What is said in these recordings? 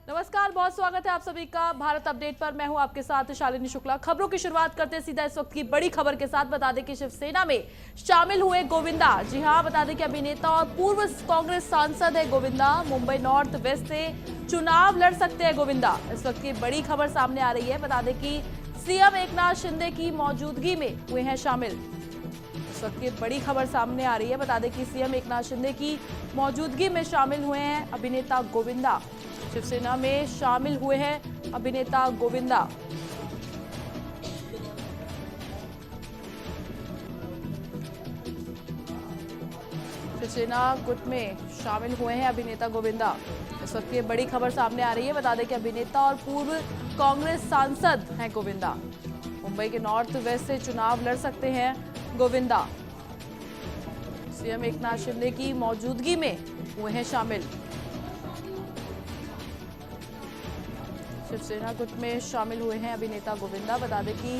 नमस्कार, बहुत स्वागत है आप सभी का भारत अपडेट पर। मैं हूं आपके साथ शालिनी शुक्ला। खबरों की शुरुआत करते हैं सीधा इस वक्त की बड़ी खबर के साथ। बता दें कि शिवसेना में शामिल हुए गोविंदा। जी हां, बता दें कि अभिनेता और पूर्व कांग्रेस सांसद है गोविंदा। मुंबई नॉर्थ वेस्ट से चुनाव लड़ सकते हैं गोविंदा। इस वक्त की बड़ी खबर सामने आ रही है। बता दें कि सीएम एकनाथ शिंदे की मौजूदगी में हुए हैं शामिल। इस वक्त की बड़ी खबर सामने आ रही है। बता दें कि सीएम एकनाथ शिंदे की मौजूदगी में शामिल हुए हैं अभिनेता गोविंदा। शिवसेना में शामिल हुए हैं अभिनेता गोविंदा। शिवसेना गुट में शामिल हुए हैं अभिनेता गोविंदा। इस वक्त ये बड़ी खबर सामने आ रही है। बता दें कि अभिनेता और पूर्व कांग्रेस सांसद हैं गोविंदा। मुंबई के नॉर्थ वेस्ट से चुनाव लड़ सकते हैं गोविंदा। सीएम एकनाथ शिंदे की मौजूदगी में हुए हैं शामिल। शिवसेना गुट में शामिल हुए हैं अभिनेता गोविंदा। बता दें कि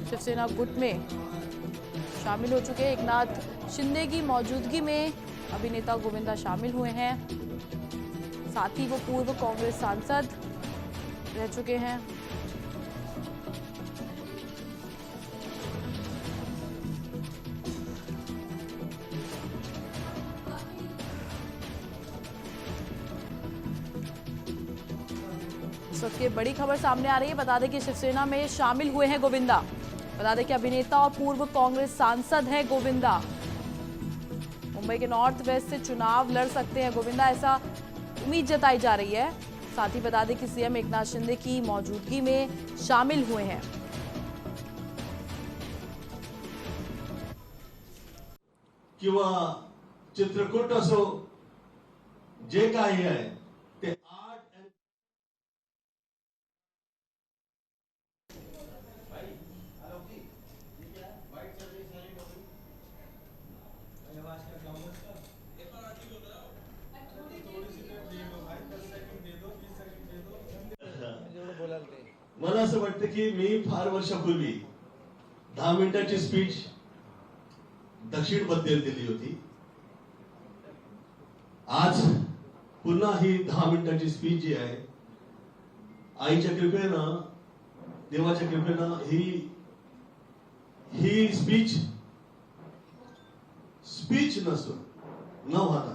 शिवसेना गुट में शामिल हो चुके एकनाथ शिंदे की मौजूदगी में अभिनेता गोविंदा शामिल हुए हैं। साथ ही वो पूर्व कांग्रेस सांसद रह चुके हैं। इस वक्त ये बड़ी खबर सामने आ रही है। बता दें कि शिवसेना में शामिल हुए हैं गोविंदा। बता दें कि अभिनेता और पूर्व कांग्रेस सांसद है गोविंदा। मुंबई के नॉर्थ वेस्ट से चुनाव लड़ सकते हैं गोविंदा, ऐसा उम्मीद जताई जा रही है। साथ ही बता दें कि सीएम एकनाथ शिंदे की मौजूदगी में शामिल हुए हैं। किंवा चित्रकूट असो, जे काही आहे ते मला असं वाटतं की मी फार वर्षापूर्वी 10 मिनिटाची स्पीच दक्षिण बद्दल दिली होती। आज पुन्हा ही 10 मिनिटाची स्पीच जी आहे, आईच्या कृपेनं, देवाच्या कृपेनं ही स्पीच नसून न होता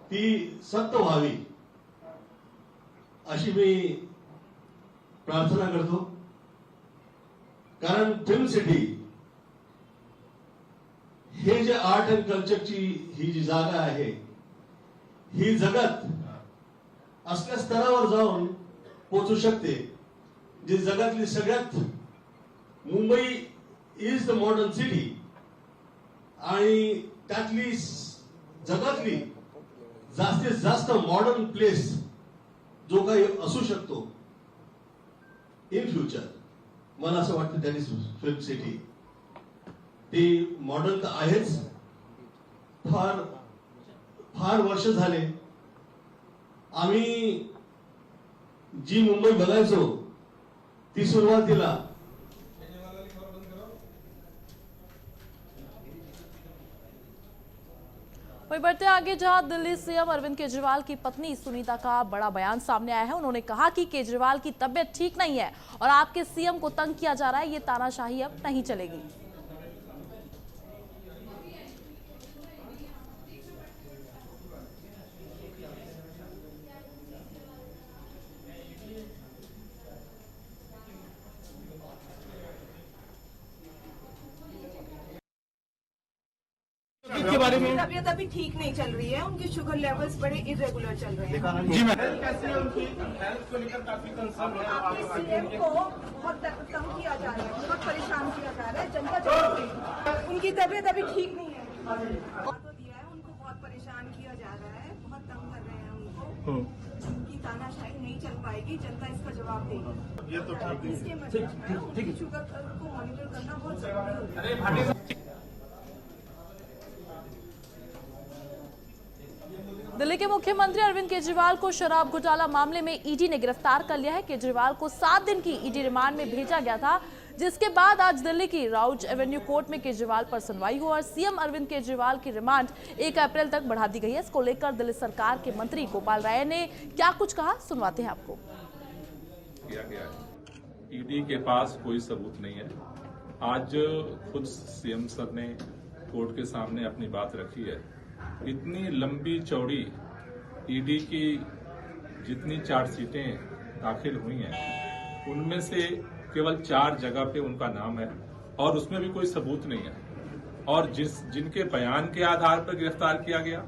ती सत्य व्हावी अशी मी प्रार्थना करतो। कारण फिल्म सिटी हे जे आर्ट अँड कल्चरची ही जी जागा आहे, ही जगात असल्या स्तरावर जाऊन पोहोचू शकते जी जगातली सगळ्यात, Mumbai is the modern city आणि त्यातली जगातली जास्तीत जास्त मॉडर्न प्लेस जो काही असू शकतो इन फ्युचर, मला असं वाटतं त्यांनी फिल्म सिटी ती मॉडर्न तर आहेच। फार फार वर्ष झाले आम्ही जी मुंबई बघायचो ती सुरुवातीला वहीं बढ़ते आगे, जहां दिल्ली सीएम अरविंद केजरीवाल की पत्नी सुनीता का बड़ा बयान सामने आया है। उन्होंने कहा कि केजरीवाल की तबीयत ठीक नहीं है और आपके सीएम को तंग किया जा रहा है। ये तानाशाही अब नहीं चलेगी। के बारे में तबीयत अभी ठीक नहीं चल रही है, उनके शुगर लेवल्स बड़े इरेगुलर चल रहे हैं। जी मैम, हेल्थ को लेकर काफी कंसर्न है। आपके सीएम को बहुत तंग किया जा रहा है, बहुत परेशान किया जा रहा है, जनता जानती है। उनकी तबीयत अभी ठीक नहीं है। तो दिया है, उनको बहुत परेशान किया जा रहा है, बहुत तंग कर रहे हैं उनको। उनकी तानाशाही नहीं चल पाएगी, जनता इसका जवाब देगी। ये तो ठीक है, शुगर को मॉनिटर करना बहुत जरूरी है। दिल्ली के मुख्यमंत्री अरविंद केजरीवाल को शराब घोटाला मामले में ईडी ने गिरफ्तार कर लिया है। केजरीवाल को 7 दिन की ईडी रिमांड में भेजा गया था, जिसके बाद आज दिल्ली की राउज एवेन्यू कोर्ट में केजरीवाल पर सुनवाई हुई और सीएम अरविंद केजरीवाल की रिमांड 1 अप्रैल तक बढ़ा दी गई है। इसको लेकर दिल्ली सरकार के मंत्री गोपाल राय ने क्या कुछ कहा, सुनवाते हैं आपको। किया गया है, ईडी के पास कोई सबूत नहीं है। आज खुद सीएम सर ने कोर्ट के सामने अपनी बात रखी है। इतनी लंबी चौड़ी ईडी की जितनी चार्जशीटें दाखिल हुई हैं, उनमें से केवल 4 जगह पे उनका नाम है और उसमें भी कोई सबूत नहीं है। और जिनके बयान के आधार पर गिरफ्तार किया गया,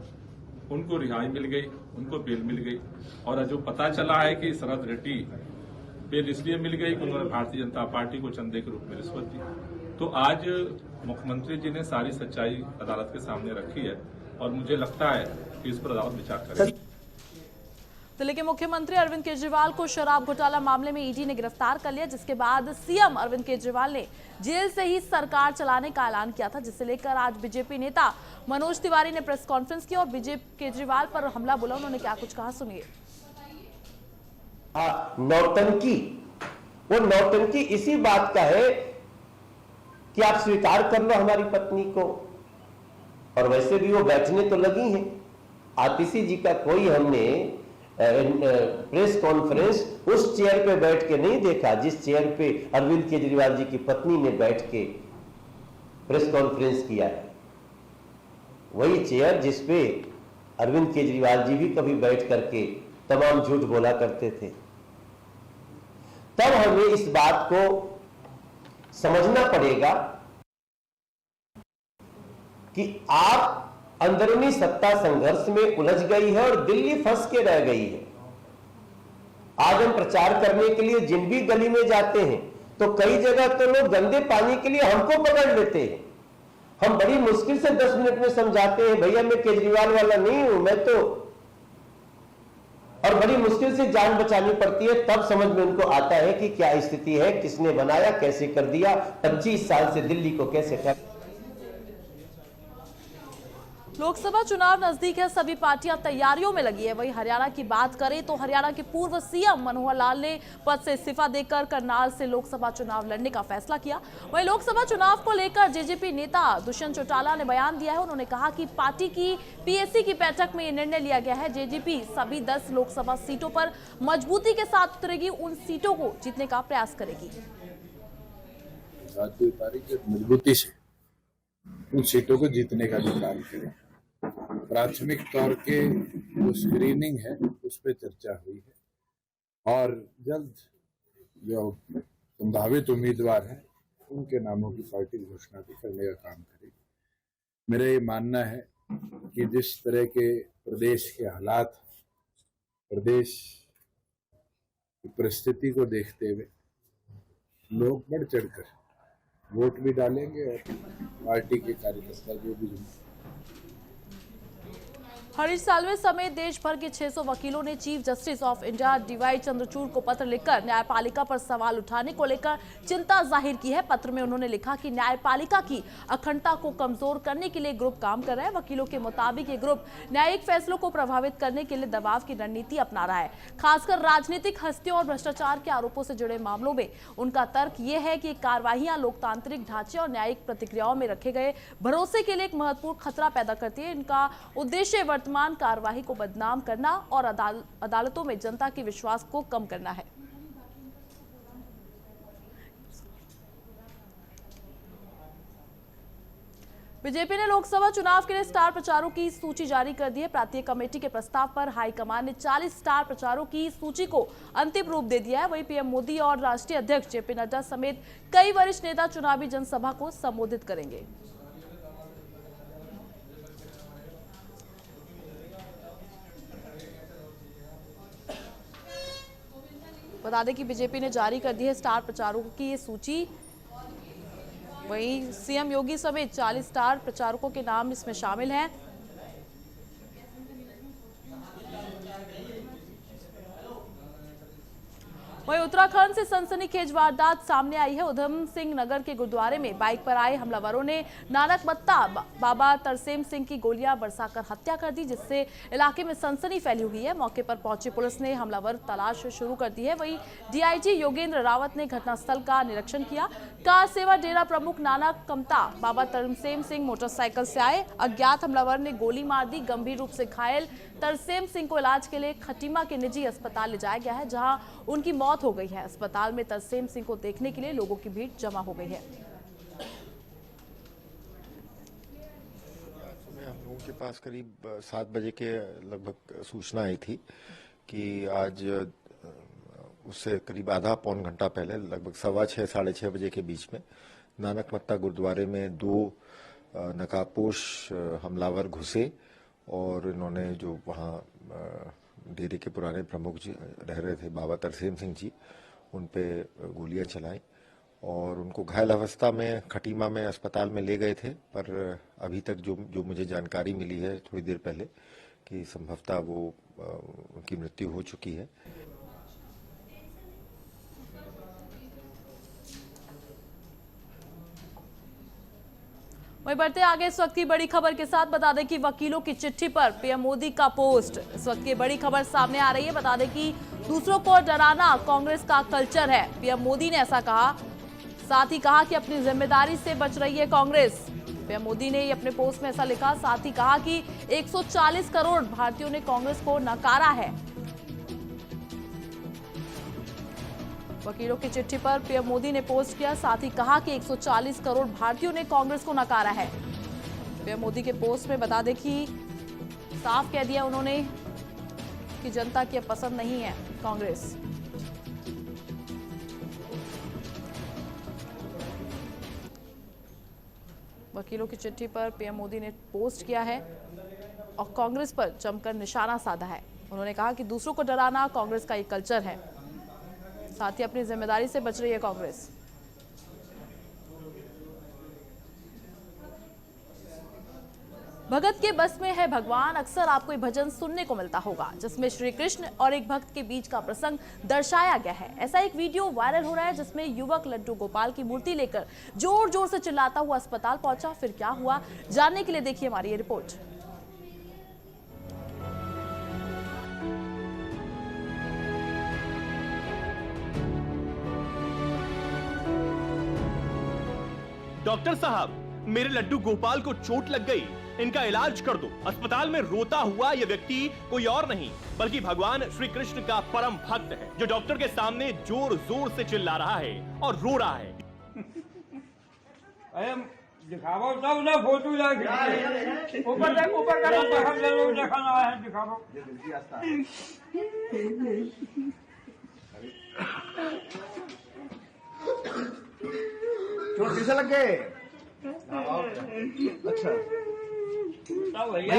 उनको रिहाई मिल गई, उनको बेल मिल गई। और जो पता चला है कि शरद रेड्डी बेल इसलिए मिल गई कि उन्होंने भारतीय जनता पार्टी को चंदे के रूप में रिश्वत दी। तो आज मुख्यमंत्री जी ने सारी सच्चाई अदालत के सामने रखी है और मुझे लगता है कि इस पर अदालत विचार करेगी। दिल्ली के मुख्यमंत्री अरविंद केजरीवाल को शराब घोटाला मामले में ईडी ने गिरफ्तार कर लिया, जिसके बाद सीएम अरविंद केजरीवाल ने जेल से ही सरकार चलाने का ऐलान किया था, जिसे लेकर आज बीजेपी नेता मनोज तिवारी ने प्रेस कॉन्फ्रेंस की और बीजेपी केजरीवाल पर हमला बोला। उन्होंने क्या कुछ कहा, सुनिए। नौटंकी, वो नौटंकी इसी बात का है कि आप स्वीकार कर लो हमारी पत्नी को, और वैसे भी वो बैठने तो लगी हैं। आतिशी जी का कोई हमने प्रेस कॉन्फ्रेंस उस चेयर पे बैठ के नहीं देखा जिस चेयर पे अरविंद केजरीवाल जी की पत्नी ने बैठ के प्रेस कॉन्फ्रेंस किया है। वही चेयर जिस पे अरविंद केजरीवाल जी भी कभी बैठ करके तमाम झूठ बोला करते थे। तब हमें इस बात को समझना पड़ेगा कि आप अंदरूनी सत्ता संघर्ष में उलझ गई है और दिल्ली फंस के रह गई है। आज हम प्रचार करने के लिए जिन भी गली में जाते हैं तो कई जगह तो लोग गंदे पानी के लिए हमको पकड़ लेते हैं। हम बड़ी मुश्किल से 10 मिनट में समझाते हैं, भैया मैं केजरीवाल वाला नहीं हूं, मैं तो, और बड़ी मुश्किल से जान बचानी पड़ती है। तब समझ में उनको आता है कि क्या स्थिति है, किसने बनाया, कैसे कर दिया, 25 साल से दिल्ली को कैसे कर। लोकसभा चुनाव नजदीक है, सभी पार्टियां तैयारियों में लगी है। वहीं हरियाणा की बात करें तो हरियाणा के पूर्व सीएम मनोहर लाल ने पद से इस्तीफा देकर करनाल से लोकसभा चुनाव लड़ने का फैसला किया। वहीं लोकसभा चुनाव को लेकर जेजेपी नेता दुष्यंत चौटाला ने बयान दिया है। उन्होंने कहा कि पार्टी की पीएसी की बैठक में यह निर्णय लिया गया है, जेजेपी सभी 10 लोकसभा सीटों पर मजबूती के साथ उतरेगी, उन सीटों को जीतने का प्रयास करेगी। मजबूती से उन सीटों को जीतने का भी कार्य करें। प्राथमिक तौर के जो स्क्रीनिंग है उस पर चर्चा हुई है और जल्द जो संभावित उम्मीदवार हैं उनके नामों की पार्टी घोषणा भी करने का काम करेगी। मेरा ये मानना है कि जिस तरह के प्रदेश के हालात, प्रदेश की परिस्थिति को देखते हुए लोग बढ़ चढ़कर वोट भी डालेंगे और पार्टी के कार्यकर्ता जो भी हरीश साल्वे समेत देश भर के 600 वकीलों ने chief justice of India D Y Chandrachud को पत्र लिखकर न्यायपालिका पर सवाल उठाने को लेकर चिंता जाहिर की है। पत्र में उन्होंने लिखा कि न्यायपालिका की अखंडता को कमजोर करने के लिए ग्रुप काम कर रहा है। वकीलों के मुताबिक ये ग्रुप न्यायिक फैसलों को प्रभावित करने के लिए दबाव की रणनीति अपना रहा है, खासकर राजनीतिक हस्तियों और भ्रष्टाचार के आरोपों से जुड़े मामलों में। उनका तर्क ये है कि कार्रवाइयां लोकतांत्रिक ढांचे और न्यायिक प्रतिक्रियाओं में रखे गए भरोसे के लिए एक महत्वपूर्ण खतरा पैदा करती है। इनका उद्देश्य वर्तमान कार्रवाई को बदनाम करना और अदालतों में जनता के विश्वास को कम करना है। बीजेपी ने लोकसभा चुनाव के लिए स्टार प्रचारकों की सूची जारी कर दी है। प्रांतीय कमेटी के प्रस्ताव पर हाईकमान ने 40 स्टार प्रचारकों की सूची को अंतिम रूप दे दिया है। वहीं पीएम मोदी और राष्ट्रीय अध्यक्ष जेपी नड्डा समेत कई वरिष्ठ नेता चुनावी जनसभा को संबोधित करेंगे। बता दें कि बीजेपी ने जारी कर दी है स्टार प्रचारकों की ये सूची। वहीं सीएम योगी समेत 40 स्टार प्रचारकों के नाम इसमें शामिल हैं। वहीं उत्तराखंड से सनसनीखेज वारदात सामने आई है। उधम सिंह नगर के गुरुद्वारे में बाइक पर आए हमलावरों ने नानक मत्ता बाबा तरसेम सिंह की गोलियां बरसाकर हत्या कर दी, जिससे इलाके में सनसनी फैली हुई है। मौके पर पहुंची पुलिस ने हमलावर तलाश शुरू कर दी है। वहीं डीआईजी योगेंद्र रावत ने घटनास्थल का निरीक्षण किया। कार सेवा डेरा प्रमुख नानक मत्ता बाबा तरसेम सिंह मोटरसाइकिल से आए। अज्ञात हमलावर ने गोली मार दी। गंभीर रूप से घायल तरसेम सिंह को इलाज के लिए खटीमा के निजी अस्पताल ले जाया गया है, जहां उनकी मौत हो गई है। अस्पताल में तरसेम सिंह को देखने के लिए लोगों की भीड़ जमा हो गई है। हम लोगों के पास करीब 7 बजे के लगभग सूचना आई थी कि आज उससे करीब आधा पौन घंटा पहले लगभग 6:15 साढ़े 6 बजे के बीच में नानक मत्ता गुरुद्वारे में 2 नकाबपोश हमलावर घुसे और इन्होंने जो वहाँ डेरे के पुराने प्रमुख जी रह रहे थे बाबा तरसेम सिंह जी, उन पे गोलियां चलाई और उनको घायल अवस्था में खटीमा में अस्पताल में ले गए थे। पर अभी तक जो मुझे जानकारी मिली है थोड़ी देर पहले कि संभवतः वो उनकी मृत्यु हो चुकी है। वहीं बढ़ते आगे इस वक्त की बड़ी खबर के साथ बता दें कि वकीलों की चिट्ठी पर पीएम मोदी का पोस्ट। इस वक्त की बड़ी खबर सामने आ रही है। बता दें कि दूसरों को डराना कांग्रेस का कल्चर है। पीएम मोदी ने ऐसा कहा, साथ ही कहा कि अपनी जिम्मेदारी से बच रही है कांग्रेस। पीएम मोदी ने अपने पोस्ट में ऐसा लिखा। साथ ही कहा कि 140 करोड़ भारतीयों ने कांग्रेस को नकारा है। वकीलों की चिट्ठी पर पीएम मोदी ने पोस्ट किया। साथ ही कहा कि 140 करोड़ भारतीयों ने कांग्रेस को नकारा है। पीएम मोदी के पोस्ट में बता दें कि साफ कह दिया उन्होंने कि जनता की पसंद नहीं है कांग्रेस। वकीलों की चिट्ठी पर पीएम मोदी ने पोस्ट किया है और कांग्रेस पर जमकर निशाना साधा है। उन्होंने कहा कि दूसरों को डराना कांग्रेस का एक कल्चर है। साथ ही अपनी जिम्मेदारी से बच रही है कांग्रेस। भगत के बस में है भगवान। अक्सर आपको ये भजन सुनने को मिलता होगा, जिसमें श्री कृष्ण और एक भक्त के बीच का प्रसंग दर्शाया गया है। ऐसा एक वीडियो वायरल हो रहा है जिसमें युवक लड्डू गोपाल की मूर्ति लेकर जोर जोर से चिल्लाता हुआ अस्पताल पहुंचा। फिर क्या हुआ, जानने के लिए देखिए हमारी ये रिपोर्ट। डॉक्टर साहब, मेरे लड्डू गोपाल को चोट लग गई, इनका इलाज कर दो। अस्पताल में रोता हुआ यह व्यक्ति कोई और नहीं बल्कि भगवान श्री कृष्ण का परम भक्त है, जो डॉक्टर के सामने जोर जोर से चिल्ला रहा है और रो रहा है। दिखाओ सब ना फोटो ऊपर तक ऊपर का हम लोग दिखाना है, दिखाओ। चोट किसे लग गए? अच्छा भैया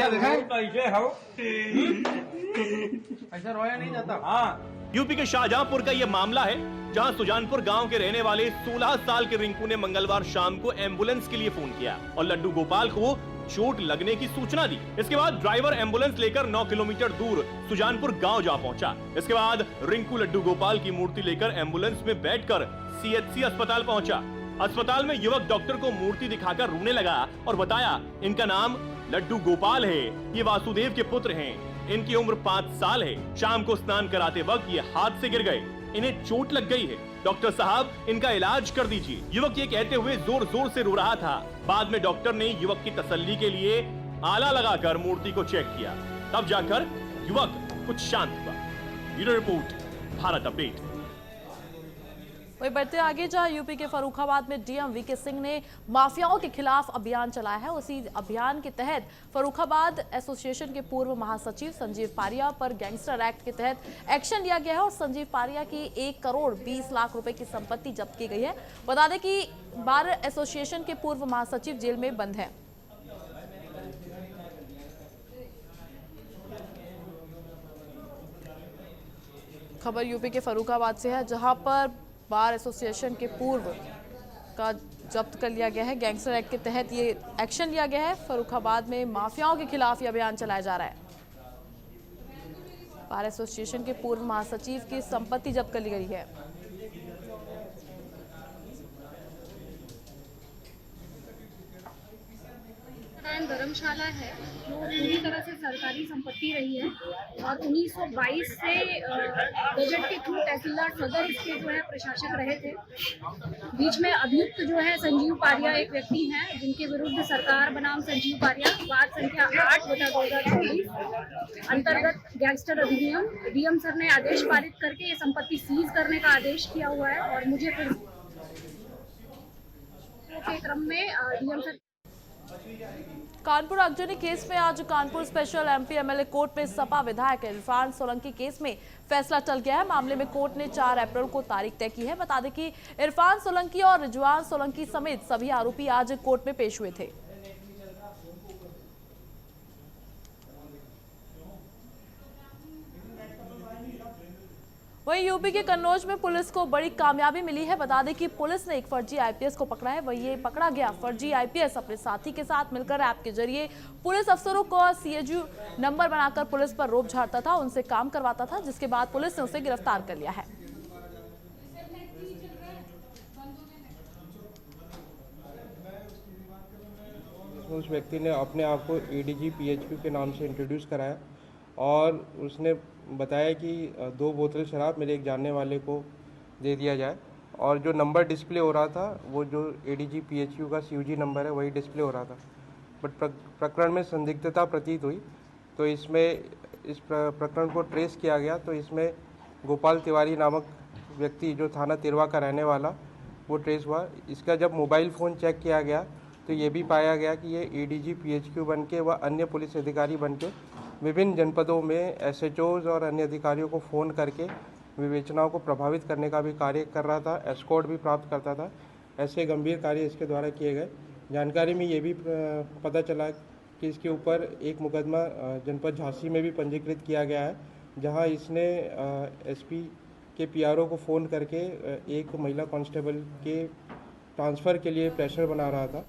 ऐसा रोया नहीं जाता। हाँ, यूपी के शाहजहांपुर का यह मामला है, जहां सुजानपुर गांव के रहने वाले 16 साल के रिंकू ने मंगलवार शाम को एम्बुलेंस के लिए फोन किया और लड्डू गोपाल को चोट लगने की सूचना दी। इसके बाद ड्राइवर एम्बुलेंस लेकर 9 किलोमीटर दूर सुजानपुर गांव जा पहुंचा। इसके बाद रिंकू लड्डू गोपाल की मूर्ति लेकर एम्बुलेंस में बैठकर सीएचसी अस्पताल पहुंचा। अस्पताल में युवक डॉक्टर को मूर्ति दिखाकर रोने लगा और बताया इनका नाम लड्डू गोपाल है, ये वासुदेव के पुत्र हैं, इनकी उम्र 5 साल है। शाम को स्नान कराते वक्त ये हाथ से गिर गए, इन्हें चोट लग गई है, डॉक्टर साहब इनका इलाज कर दीजिए। युवक ये कहते हुए जोर जोर से रो रहा था। बाद में डॉक्टर ने युवक की तसल्ली के लिए आला लगाकर मूर्ति को चेक किया, तब जाकर युवक कुछ शांत हुआ। Bureau report, Bharat update. वही बढ़ते आगे, जहां यूपी के फर्रुखाबाद में डीएम वीके सिंह ने माफियाओं के खिलाफ अभियान चलाया है। उसी अभियान के तहत फर्रुखाबाद एसोसिएशन के पूर्व महासचिव संजीव पारिया पर गैंगस्टर एक्ट के तहत एक्शन लिया गया है और संजीव पारिया की 1 करोड़ 20 लाख रुपए की संपत्ति जब्त की गई है। बता दें कि बार एसोसिएशन के पूर्व महासचिव जेल में बंद है। खबर यूपी के फर्रुखाबाद से है, जहां पर बार एसोसिएशन के पूर्व का जब्त कर लिया गया है। गैंगस्टर एक्ट के तहत ये एक्शन लिया गया है। फर्रुखाबाद में माफियाओं के खिलाफ ये अभियान चलाया जा रहा है। बार एसोसिएशन के पूर्व महासचिव की संपत्ति जब्त कर ली गई है। धर्मशाला है जो पूरी तरह से सरकारी संपत्ति रही है और 1922 से बजट के थ्रू तहसीलदार सदर इसके जो है प्रशासक रहे थे। बीच में अभियुक्त जो है संजीव पारिया एक व्यक्ति हैं जिनके विरुद्ध सरकार बनाम संजीव पारिया वाद संख्या 8/2024 अंतर्गत गैंगस्टर अधिनियम डीएम सर ने आदेश पारित करके ये संपत्ति सीज करने का आदेश किया हुआ है और मुझे फिर के क्रम में डीएम सर कानपुर आगजनी केस में आज Kanpur special MP MLA court में सपा विधायक इरफान सोलंकी केस में फैसला चल गया है। मामले में कोर्ट ने 4 अप्रैल को तारीख तय की है। बता दें कि इरफान सोलंकी और रिजवान सोलंकी समेत सभी आरोपी आज कोर्ट में पेश हुए थे। वहीं यूपी के कन्नौज में पुलिस को बड़ी कामयाबी मिली है। बता दें कि पुलिस ने एक फर्जी आईपीएस को पकड़ा है। वही ये पकड़ा गया फर्जी आईपीएस अपने साथी के साथ मिलकर ऐप के जरिए पुलिस अफसरों को सीएजयू नंबर बनाकर पुलिस पर रोब झाड़ता था, उनसे काम करवाता था, जिसके बाद पुलिस ने उसे गिरफ्तार कर लिया है। उस व्यक्ति ने अपने आप को एडीजी पीएचक्यू के नाम से इंट्रोड्यूस कराया और उसने बताया कि 2 बोतल शराब मेरे एक जानने वाले को दे दिया जाए और जो नंबर डिस्प्ले हो रहा था वो जो एडीजी पीएचक्यू का सीयूजी नंबर है वही डिस्प्ले हो रहा था। बट प्रकरण में संदिग्धता प्रतीत हुई तो इसमें इस प्रकरण को ट्रेस किया गया तो इसमें गोपाल तिवारी नामक व्यक्ति जो थाना तिरवा का रहने वाला वो ट्रेस हुआ। इसका जब मोबाइल फ़ोन चेक किया गया तो ये भी पाया गया कि ये एडीजी पीएचक्यू बन के व अन्य पुलिस अधिकारी बन के विभिन्न जनपदों में एसएचओज और अन्य अधिकारियों को फ़ोन करके विवेचनाओं को प्रभावित करने का भी कार्य कर रहा था, एस्कॉर्ट भी प्राप्त करता था। ऐसे गंभीर कार्य इसके द्वारा किए गए। जानकारी में ये भी पता चला कि इसके ऊपर एक मुकदमा जनपद झांसी में भी पंजीकृत किया गया है, जहां इसने एसपी के पीआरओ को फ़ोन करके एक महिला कांस्टेबल के ट्रांसफ़र के लिए प्रेशर बना रहा था।